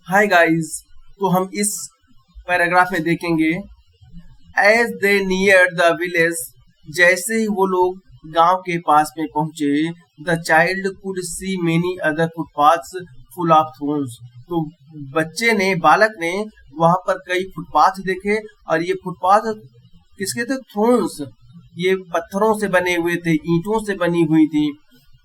Hi guys. तो हम इस पैराग्राफ में देखेंगे as they near the village, जैसे ही वो लोग गांव के पास में पहुंचे, the child could see many other footpaths full of thorns. तो बच्चे ने, बालक ने वहां पर कई फुटपाथ देखे, और ये फुटपाथ किसके थे? थोर्न्स। ये पत्थरों से बने हुए थे, ईंटों से बनी हुई थी।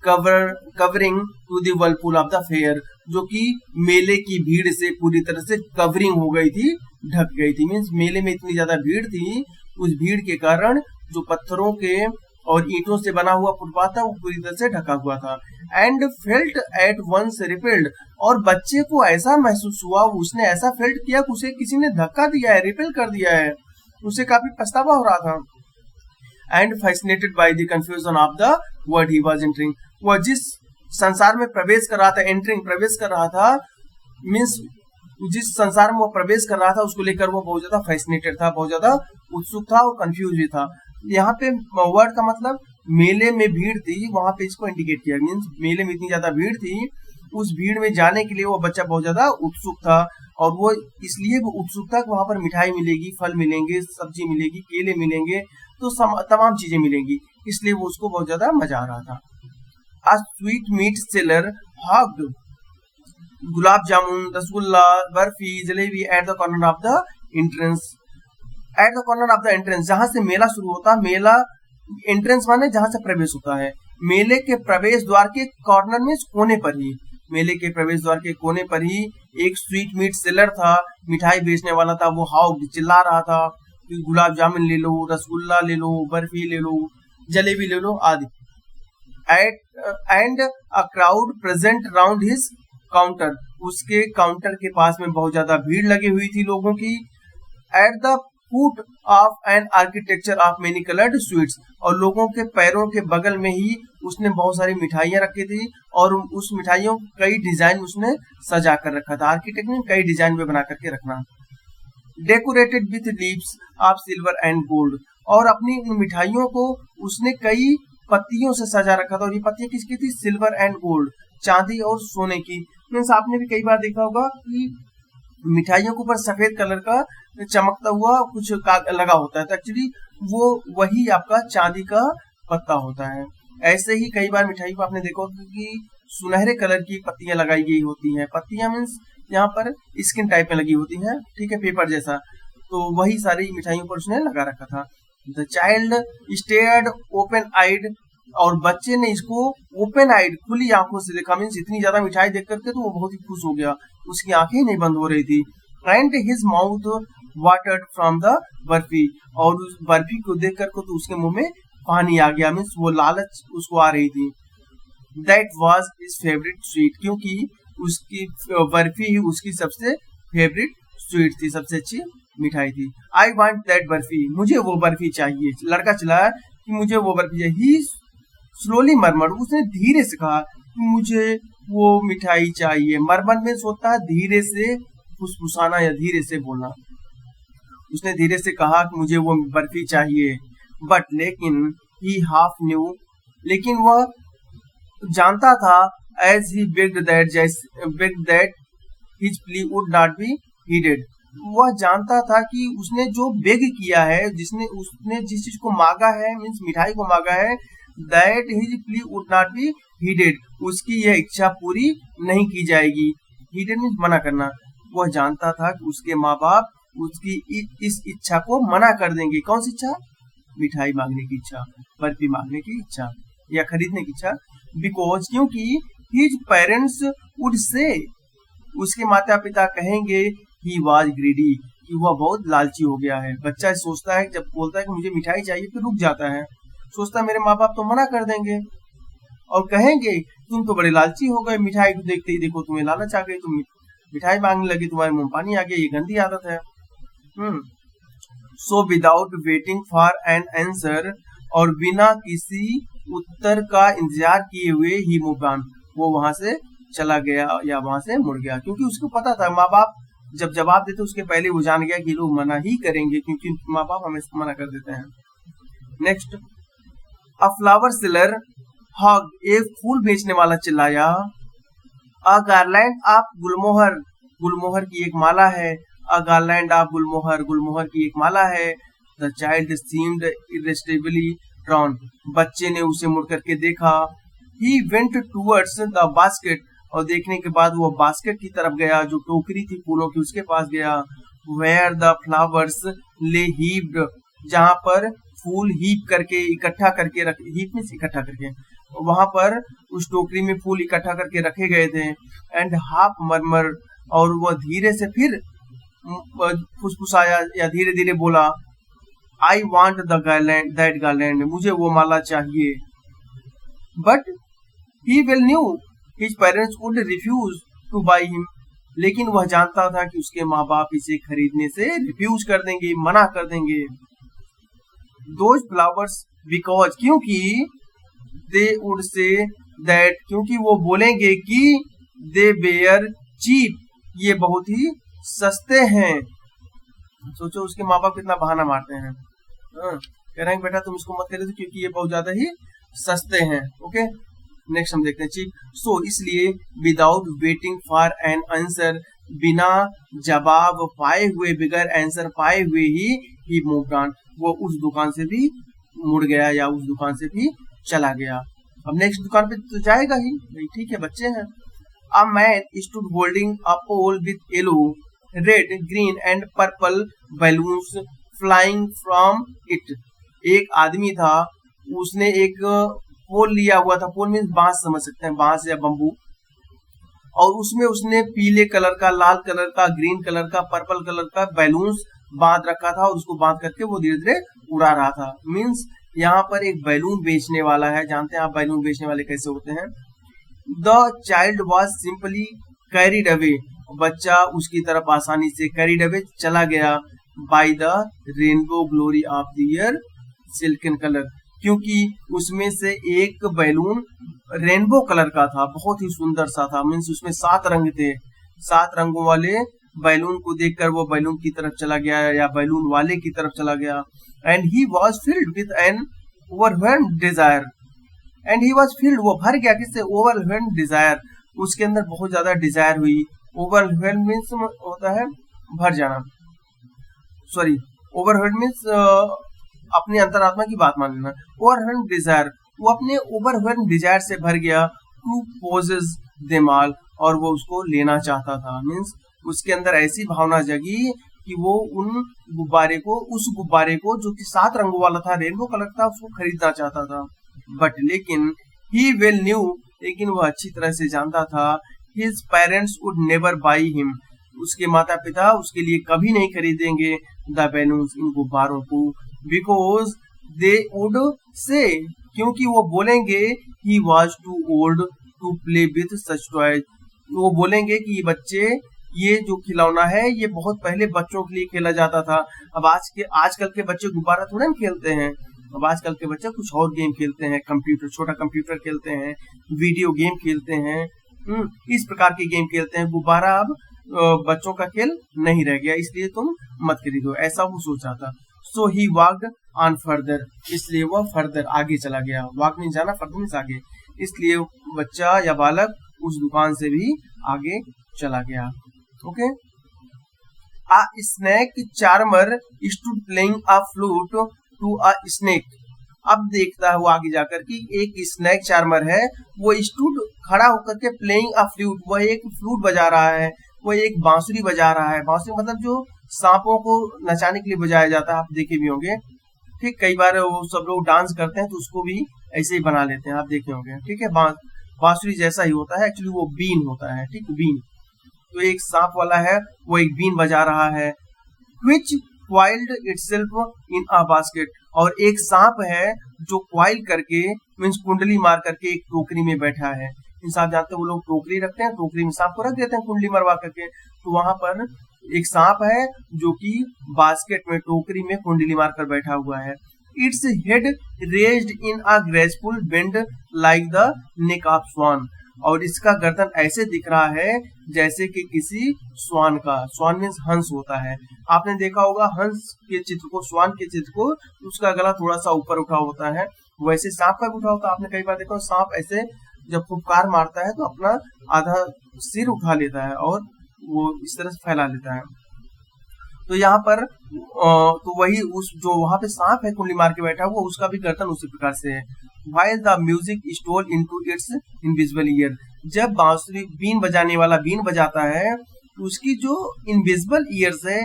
Covering to the whirlpool of the fair, जो कि मेले की भीड़ से पूरी तरह से कवरिंग हो गई थी, ढक गई थी। मीन्स मेले में इतनी ज्यादा भीड़ थी, उस भीड़ के कारण जो पत्थरों के और ईंटों से बना हुआ फुटपाथ था वो पूरी तरह से ढका हुआ था। And felt at once repelled, और बच्चे को ऐसा महसूस हुआ, उसने ऐसा फेल्ट किया कि उसे किसी ने धक्का दिया है, रिपेल कर दिया है। उसे काफी पछतावा हो रहा था। And fascinated by the confusion of the word he was entering, वह जिस संसार में प्रवेश कर रहा था, एंटरिंग प्रवेश कर रहा था, मीन्स जिस संसार में वो प्रवेश कर रहा था उसको लेकर वो बहुत ज्यादा फैसिनेटेड था, बहुत ज्यादा उत्सुक था और कंफ्यूज भी था। यहाँ पे वर्ड का मतलब मेले में भीड़ थी, वहां पे इसको इंडिकेट किया। मीन्स मेले में इतनी ज्यादा भीड़ थी, उस भीड़ में जाने के लिए वो बच्चा बहुत ज्यादा उत्सुक था। और वो इसलिए वो उत्सुक था कि वहां पर मिठाई मिलेगी, फल मिलेंगे, सब्जी मिलेगी, केले मिलेंगे, तो तमाम चीजें मिलेंगी, इसलिए वो उसको बहुत ज्यादा मजा आ रहा था। A sweetmeat seller hogged gulab jamun, rasgulla, barfi, jalebi at the corner of the entrance. At the corner of the entrance, जहां से मेला शुरू होता है, मेला एंट्रेंस माने जहां से प्रवेश होता है, मेले के प्रवेश द्वार के कॉर्नर में कोने पर ही, मेले के प्रवेश द्वार के कोने पर ही एक स्वीट मीट सेलर था, मिठाई बेचने वाला था। वो हाउ चिल्ला रहा था कि गुलाब जामुन ले लो, रसगुल्ला ले लो, बर्फी ले लो, जलेबी ले लो आदि। And a crowd present round his counter, उसके काउंटर के पास में बहुत ज्यादा भीड़ लगी हुई थी लोगों की। At the foot of an architecture of many coloured sweets, और लोगों के पैरों के बगल में ही उसने बहुत सारी मिठाइयां रखी थी, और उस मिठाइयों कई डिजाइन उसने सजा कर रखा था। आर्किटेक्ट ने कई डिजाइन में बना करके रखना। Decorated with leaves of silver and gold, और अपनी उन मिठाइयों को उसने कई पत्तियों से सजा रखा था, और ये पत्तियां किसकी थी? सिल्वर एंड गोल्ड, चांदी और सोने की। मीन्स आपने भी कई बार देखा होगा कि मिठाइयों के ऊपर सफेद कलर का चमकता हुआ कुछ लगा होता है, तो एक्चुअली वो वही आपका चांदी का पत्ता होता है। ऐसे ही कई बार मिठाई को आपने देखा होगा कि सुनहरे कलर की पत्तियां लगाई गई होती हैं। पत्तियां मीन्स यहाँ पर स्किन टाइप में लगी होती हैं, ठीक है, पेपर जैसा। तो वही सारी मिठाइयों पर उसने लगा रखा था। द चाइल्ड स्टेयर्ड ओपन आइड, और बच्चे ने इसको ओपन आइड, खुली आंखों से देखा। मीन्स इतनी ज्यादा मिठाई देख करके तो वो बहुत ही खुश हो गया, उसकी आंखें नहीं बंद हो रही थी। And his mouth watered from the barfi, और उस बर्फी को देख करके तो उसके मुंह में पानी आ गया। मीन्स वो लालच उसको आ रही थी। That was his favourite sweet, क्योंकि उसकी बर्फी ही उसकी सबसे फेवरेट स्वीट थी, सबसे अच्छी मिठाई थी। आई वांट दैट बर्फी, मुझे वो बर्फी चाहिए। लड़का चिल्लाया कि मुझे वो बर्फी चाहिए। ही स्लोली मरमर, उसने धीरे से कहा कि मुझे वो मिठाई चाहिए। मरमर में होता है धीरे से फुसफुसाना या धीरे से बोलना। उसने धीरे से कहा कि मुझे वो बर्फी चाहिए। बट लेकिन ही हाफ न्यू, लेकिन वह जानता था, as he begged that his plea would not be heeded, वह जानता था कि उसने जो बेग किया है, उसने जिस चीज को मांगा है, मीन्स मिठाई को मांगा है, that his plea would not be heeded, उसकी यह इच्छा पूरी नहीं की जाएगी। हीडेड मीन्स मना करना। वह जानता था कि उसके माँ बाप उसकी इस इच्छा को मना कर देंगे। कौन सी इच्छा? मिठाई मांगने की इच्छा, बर्फी मांगने की इच्छा या खरीदने की इच्छा। बिकॉज, क्योंकि हिज पेरेंट्स वुड से, उसके माता पिता कहेंगे, ही वाज ग्रीडी, कि वह बहुत लालची हो गया है। बच्चा सोचता है, जब बोलता है कि मुझे मिठाई चाहिए, फिर रुक जाता है, सोचता है मेरे माँ बाप तो मना कर देंगे और कहेंगे तुम तो बड़े लालची हो गए, मिठाई को देखते ही देखो तुम्हें लालच आ गई, तुम मिठाई मांगने लगी, तुम्हारे मुंह पानी आ गया, ये गंदी आदत है। So without waiting for an answer, और बिना किसी उत्तर का इंतजार किए हुए ही मूव ऑन, वो वहां से चला गया या वहां से मुड़ गया। क्योंकि उसको पता था माँ बाप जब जवाब देते उसके पहले वो जान गया कि लोग मना ही करेंगे, क्योंकि माँ बाप हमें मना कर देते हैं। Next, a flower seller hawk, एक फूल बेचने वाला चिल्लाया। अ गार्लैंड ऑफ गुलमोहर, गुलमोहर की एक माला है, अ गार्लैंड ऑफ गुलमोहर, गुलमोहर की एक माला है। द चाइल्ड सीम्ड इरेस्टिबली ड्रॉन, बच्चे ने उसे मुड़ करके देखा। He went towards the basket, और देखने के बाद वो बास्केट की तरफ गया, जो टोकरी थी फूलों की उसके पास गया। वेयर द फ्लावर्स ले हीप्ड, जहां पर फूल हीप करके इकट्ठा करके रख, हीप मींस इकट्ठा करके, वहां पर उस टोकरी में फूल इकट्ठा करके रखे गए थे। एंड हाफ मरमर, और वह धीरे से फिर फुसफुसाया या धीरे धीरे बोला, I want the garland, that garland, मुझे वो माला चाहिए। But he well knew his parents would refuse to buy him, लेकिन वह जानता था कि उसके माँ बाप इसे खरीदने से रिफ्यूज कर देंगे, मना कर देंगे। दोज फ्लावर्स बिकॉज, क्योंकि दे वुड से दैट, क्योंकि वो बोलेंगे कि दे बेयर चीप, ये बहुत ही सस्ते हैं। सोचो उसके माँ बाप कितना बहाना मारते हैं, कह रहे हैं बेटा तुम इसको मत खरीदो क्योंकि ये बहुत ज्यादा ही सस्ते हैं। ओके, नेक्स्ट हम देखते हैं चीप। सो इसलिए without waiting for an answer, बिना जवाब पाए हुए, बगैर आंसर पाए हुए ही मूव्ड ऑन, वो उस दुकान से भी मुड़ गया या उस दुकान से भी चला गया। अब नेक्स्ट दुकान पे तो जाएगा ही भाई, ठीक है बच्चे हैं। A man stood holding a pole with yellow, red, green and purple balloons flying from it, एक आदमी था, उसने एक पोल लिया हुआ था, पोल मीन्स बांस समझ सकते हैं, बांस या बम्बू, और उसमें उसने पीले कलर का, लाल कलर का, ग्रीन कलर का, पर्पल कलर का बैलून्स बांध रखा था, और उसको बांध करके वो धीरे धीरे उड़ा रहा था। मीन्स यहाँ पर एक बैलून बेचने वाला है, जानते हैं आप बैलून बेचने वाले कैसे होते हैं। The child was simply carried away, बच्चा उसकी तरफ आसानी से कैरिड अवे चला गया, by the rainbow glory of the year silken colour, क्योंकि उसमें से एक बैलून रेनबो कलर का था, बहुत ही सुंदर सा था। मीन्स उसमें 7 रंग थे, 7 रंगों वाले बैलून को देखकर वो बैलून की तरफ चला गया या बैलून वाले की तरफ चला गया। And he was filled with an overwhelmed desire, and he was filled, वो भर गया किससे, ओवरवेल्म्ड डिजायर, उसके अंदर बहुत ज्यादा डिजायर हुई। ओवरवेल्म मीन्स होता है भर जाना, सॉरी ओवरवेल्म मीन्स अपने अंतरात्मा की बात मान लेना। ओवरवेल्म डिजायर, वो अपने ओवरवेल्म डिजायर से भर गया। टू पोजेस देम ऑल, और वो उसको लेना चाहता था। मीन्स उसके अंदर ऐसी भावना जगी कि वो उन गुब्बारे को, उस गुब्बारे को जो कि 7 रंगों वाला था, रेनबो कलर था, उसको खरीदना चाहता था। बट लेकिन ही वेल न्यू, लेकिन वह अच्छी तरह से जानता था, his parents would never by him, उसके माता पिता उसके लिए कभी नहीं खरीदेंगे द बैलून्स, इन गुब्बारों को, बिकॉज दे वुड से, क्योंकि वो बोलेंगे he was too old to play with such toys, वो बोलेंगे कि ये बच्चे, ये जो खिलौना है ये बहुत पहले बच्चों के लिए खेला जाता था। अब आजकल के बच्चे गुब्बारा थोड़े ना खेलते हैं, अब आजकल के बच्चे कुछ और गेम खेलते हैं, कंप्यूटर, छोटा कंप्यूटर खेलते हैं, वीडियो गेम खेलते हैं, इस प्रकार के गेम खेलते हैं। गुब्बारा अब बच्चों का खेल नहीं रह गया, इसलिए तुम मत खरीदो, ऐसा वो सोचा था। सो ही वॉक्ड ऑन फर्दर, इसलिए वह फर्दर आगे चला गया। वॉक में जाना, फर्दर में आगे, इसलिए बच्चा या बालक उस दुकान से भी आगे चला गया। Okay, a snake charmer stood playing a flute to a snake, अब देखता है वो आगे जाकर कि एक स्नेक चार्मर है, वो स्टूड खड़ा होकर के प्लेइंग अ फ्लूट, वह एक फ्लूट बजा रहा है, वो एक बांसुरी बजा रहा है। बांसुरी मतलब जो सांपों को नचाने के लिए बजाया जाता है, आप देखे भी होंगे, ठीक, कई बार वो सब लोग डांस करते हैं तो उसको भी ऐसे ही बना लेते हैं, आप देखे होंगे, ठीक है। बांसुरी जैसा ही होता है, एक्चुअली वो बीन होता है, ठीक, बीन। तो एक सांप वाला है, वो एक बीन बजा रहा है। Which coiled itself in a basket, और एक सांप है जो क्वाइल करके, मीन्स कुंडली मार करके एक टोकरी में बैठा है। इंसान जानते हैं वो लोग टोकरी रखते हैं, टोकरी में सांप को रख देते हैं कुंडली मरवा करके, तो वहां पर एक सांप है जो कि बास्केट में, टोकरी में कुंडली मारकर बैठा हुआ है। Its head raised in a graceful bend like the neck of swan, और इसका गर्दन ऐसे दिख रहा है जैसे कि किसी स्वान का, स्वान मीन्स हंस होता है, आपने देखा होगा हंस के चित्र को, स्वान के चित्र को, उसका गला थोड़ा सा ऊपर उठा होता है, वैसे सांप का उठा होता है। आपने कई बार देखा सांप ऐसे जब फुफकार मारता है तो अपना आधा सिर उठा लेता है और वो इस तरह से फैला लेता है। तो यहाँ पर तो वही उस जो वहां पे सांप है कुंडली मार के बैठा हुआ, उसका भी गर्दन उसी प्रकार से है। While the music stole into its invisible ear, जब बांसुरी बीन बजाने वाला बीन बजाता है तो उसकी जो इनविजिबल ईयर्स है,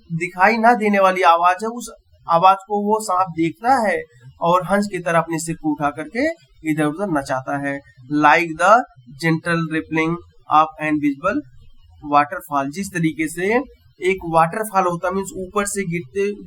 दिखाई ना देने वाली आवाज है, उस आवाज को वो सांप देखता है और हंस की तरह अपने सिर को उठा करके इधर उधर नचाता है। Like the gentle rippling of an visible waterfall, जिस तरीके से एक वाटरफॉल होता है, मीन्स ऊपर से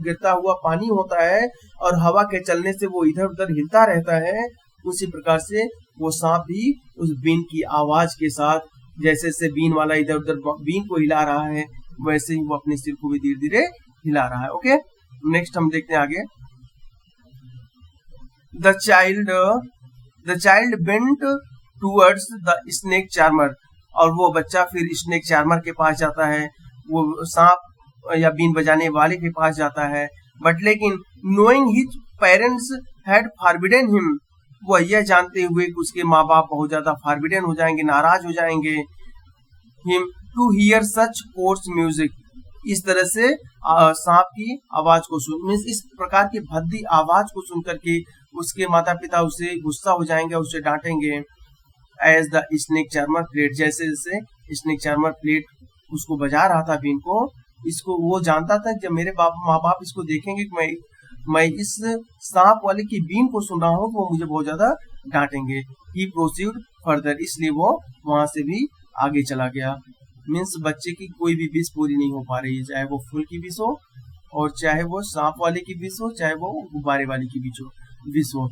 गिरता हुआ पानी होता है और हवा के चलने से वो इधर उधर हिलता रहता है, उसी प्रकार से वो सांप भी उस बीन की आवाज के साथ, जैसे जैसे बीन वाला इधर उधर बीन को हिला रहा है, वैसे ही वो अपने सिर को भी धीरे धीरे हिला रहा है। ओके, नेक्स्ट हम देखते हैं आगे। The child bent towards the snake charmer, और वो बच्चा फिर स्नेक चार्मर के पास जाता है, वो सांप या बीन बजाने वाले के पास जाता है। बट लेकिन knowing his parents had forbidden him, वो यह जानते हुए कि उसके माँ बाप बहुत ज्यादा फॉरबिडन हो जाएंगे, नाराज हो जाएंगे, him to hear such coarse music, इस तरह से सांप की आवाज को सुन, मीन्स इस प्रकार की भद्दी आवाज को सुन करके उसके माता पिता उसे गुस्सा हो जाएंगे, उसे डांटेंगे। As the snake charmer played, जैसे जैसे स्नेक चार्मर प्लेट उसको बजा रहा था बीन को, इसको वो जानता था जब मेरे माँ बाप इसको देखेंगे कि मैं इस सांप वाले की बीन को सुन रहा हूँ, वो मुझे बहुत ज्यादा डांटेंगे। ही प्रोसीड फर्दर, इसलिए वो वहां से भी आगे चला गया। मीन्स बच्चे की कोई भी विश पूरी नहीं हो पा रही है, चाहे वो फूल की विश हो और चाहे वो सांप वाले की विश हो, चाहे वो गुब्बारे वाले की विश हो।